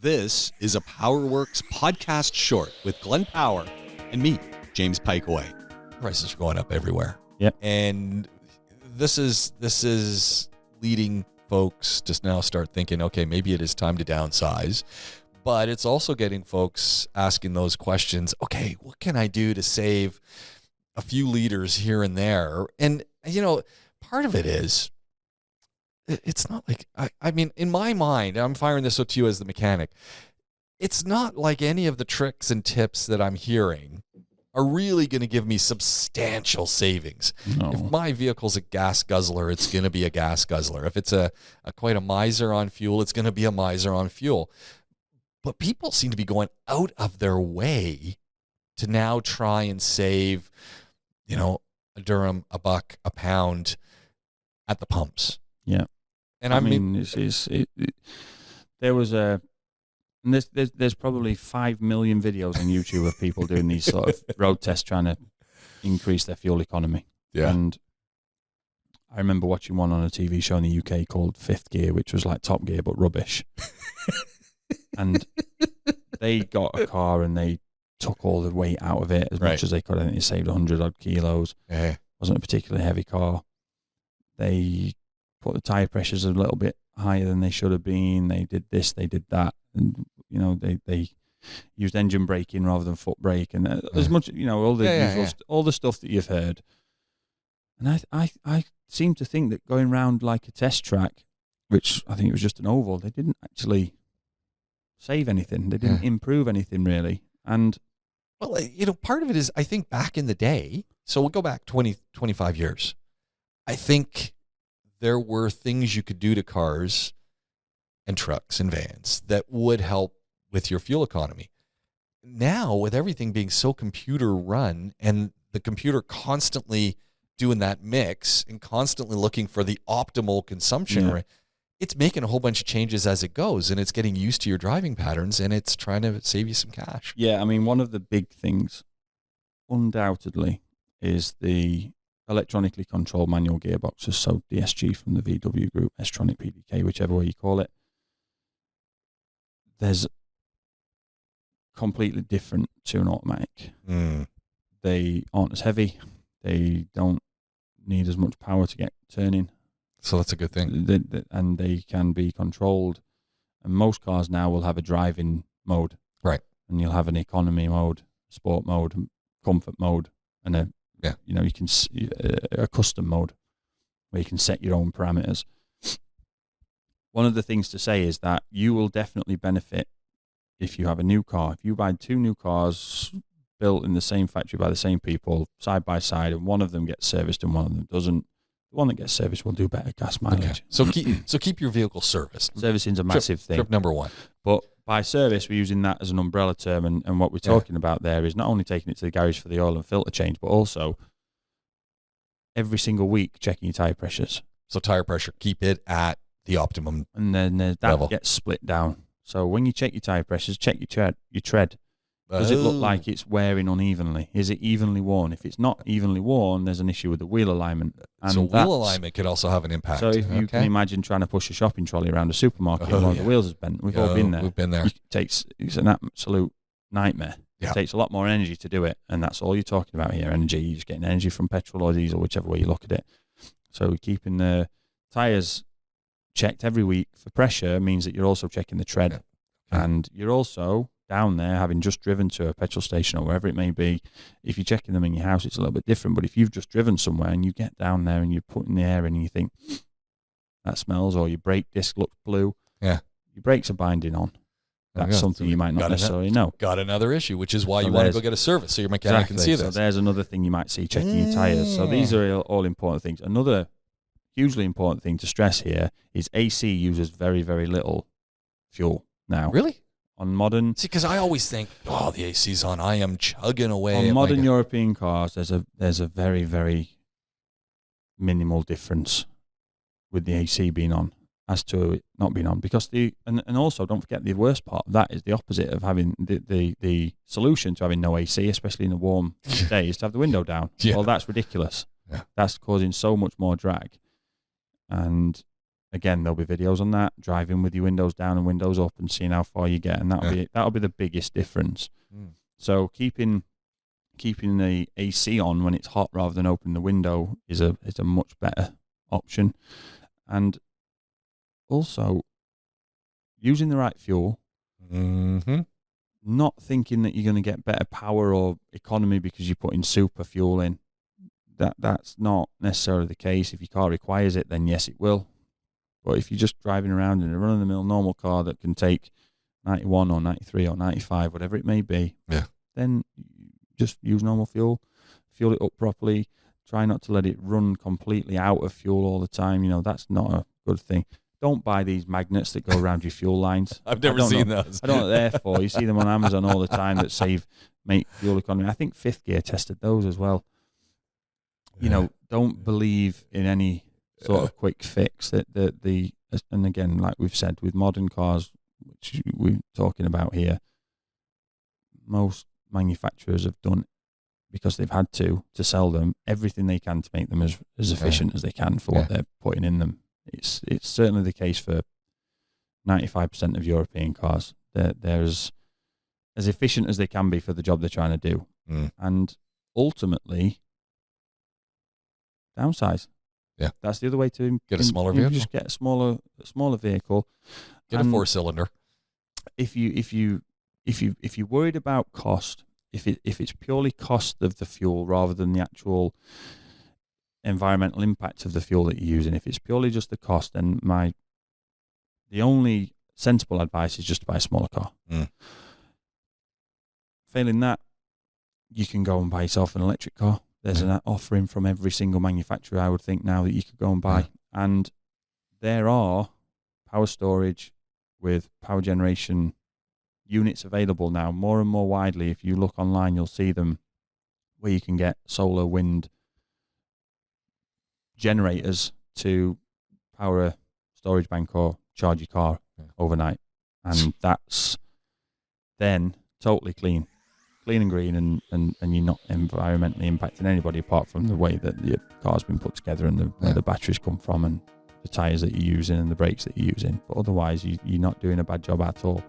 This is a PowerWorks podcast short with Gleenn Power and me, James Pikeway. Prices are going up everywhere. Yep. And this is leading folks to now start thinking, okay, maybe it is time to downsize. But it's also getting folks asking those questions, okay, what can I do to save a few liters here and there? And, you know, part of it is, it's not like, I mean, in my mind, I'm firing this up to you as the mechanic. It's not like any of the tricks and tips that I'm hearing are really going to give me substantial savings. No. If my vehicle's a gas guzzler, it's going to be a gas guzzler. If it's quite a miser on fuel, it's going to be a miser on fuel. But people seem to be going out of their way to now try and save, you know, a Durham, a buck, a pound at the pumps. Yeah. And I mean there was and there's probably 5 million videos on YouTube of people doing these sort of road tests trying to increase their fuel economy. Yeah. And I remember watching one on a TV show in the UK called Fifth Gear, which was like Top Gear but rubbish. And they got a car and they took all the weight out of it as much as they could. I think it saved 100 odd kilos. Yeah. Wasn't a particularly heavy car. They put the tire pressures a little bit higher than they should have been. They did this, they did that, and you know they used engine braking rather than foot brake, and as much, you know, all the usual all the stuff that you've heard. And I seem to think that going round like a test track, which I think it was just an oval, they didn't actually save anything. They didn't improve anything really. And well, you know, part of it is, I think back in the day, so we'll go back 20, 25 years. I think there were things you could do to cars and trucks and vans that would help with your fuel economy. Now, with everything being so computer run and the computer constantly doing that mix and constantly looking for the optimal consumption rate, it's making a whole bunch of changes as it goes, and it's getting used to your driving patterns, and it's trying to save you some cash. Yeah, I mean, one of the big things, undoubtedly, is the electronically controlled manual gearboxes, so DSG from the VW group, S-tronic PDK, whichever way you call it. There's completely different to an automatic. They aren't as heavy. They don't need as much power to get turning. So that's a good thing. And they can be controlled. And most cars now will have a driving mode. Right. And you'll have an economy mode, sport mode, comfort mode, and a you know, you can a custom mode where you can set your own parameters. One of the things to say is that you will definitely benefit if you have a new car. If you buy 2 new cars built in the same factory by the same people, side by side, and one of them gets serviced and one of them doesn't, the one that gets serviced will do better gas mileage. Okay. So keep your vehicle serviced. Servicing's a massive thing. Trip number 1. But by service, we're using that as an umbrella term, and what we're talking about there is not only taking it to the garage for the oil and filter change, but also every single week checking your tire pressures. So tire pressure, keep it at the optimum and then that level. Gets split down. So when you check your tire pressures, check your tread. Does it look like it's wearing unevenly? Is it evenly worn? If it's not evenly worn, there's an issue with the wheel alignment. And so wheel alignment could also have an impact. So if you can imagine trying to push a shopping trolley around a supermarket and one of the wheels is bent. We've all been there. We've been there. It's an absolute nightmare. Yeah. It takes a lot more energy to do it, and that's all you're talking about here, energy. You're just getting energy from petrol or diesel, whichever way you look at it. So keeping the tyres checked every week for pressure means that you're also checking the tread. Yeah. And you're also down there, having just driven to a petrol station or wherever it may be. If you're checking them in your house, it's a little bit different. But if you've just driven somewhere and you get down there and you're putting the air in and you think, that smells, or your brake disc looks blue, your brakes are binding on. That's something you might not necessarily know. Got another issue, which is why you want to go get a service so your mechanic can see this. So there's another thing you might see checking your tyres. So these are all important things. Another hugely important thing to stress here is AC uses very, very little fuel now. Really? On modern... See, because I always think, oh, the AC's on. I am chugging away. On modern European cars, there's a very, very minimal difference with the AC being on as to it not being on. Because and also, don't forget, the worst part of that is the opposite of having the solution to having no AC, especially in a warm day, is to have the window down. Well, that's ridiculous. That's causing so much more drag. And again, there'll be videos on that, driving with your windows down and windows up and seeing how far you get, and that'll be the biggest difference. So keeping the AC on when it's hot rather than opening the window is a much better option. And also using the right fuel, not thinking that you're going to get better power or economy because you're putting super fuel in. That's not necessarily the case. If your car requires it, then yes, it will. But if you're just driving around in a run-of-the-mill normal car that can take 91 or 93 or 95, whatever it may be, then just use normal fuel, fuel it up properly, try not to let it run completely out of fuel all the time. You know, that's not a good thing. Don't buy these magnets that go around your fuel lines. I've never seen those. I don't know what they're for. You see them on Amazon all the time that make fuel economy. I think Fifth Gear tested those as well. You know, don't believe in any sort of quick fix and again, like we've said, with modern cars, which we're talking about here, most manufacturers have done, because they've had to sell them, everything they can to make them as efficient as they can for what they're putting in them. It's certainly the case for 95% of European cars. They're as efficient as they can be for the job they're trying to do. And ultimately, downsize. Yeah, that's the other way to get a smaller vehicle. Just get a smaller vehicle. Get a 4-cylinder. If you're worried about cost, if it's purely cost of the fuel rather than the actual environmental impact of the fuel that you're using, if it's purely just the cost, then the only sensible advice is just to buy a smaller car. Failing that, you can go and buy yourself an electric car. There's an offering from every single manufacturer, I would think, now that you could go and buy. And there are power storage with power generation units available now, more and more widely. If you look online, you'll see them, where you can get solar, wind generators to power a storage bank or charge your car overnight. And that's then totally clean and green, and you're not environmentally impacting anybody apart from the way that your car's been put together and where the batteries come from and the tyres that you're using and the brakes that you're using. But otherwise, you're not doing a bad job at all.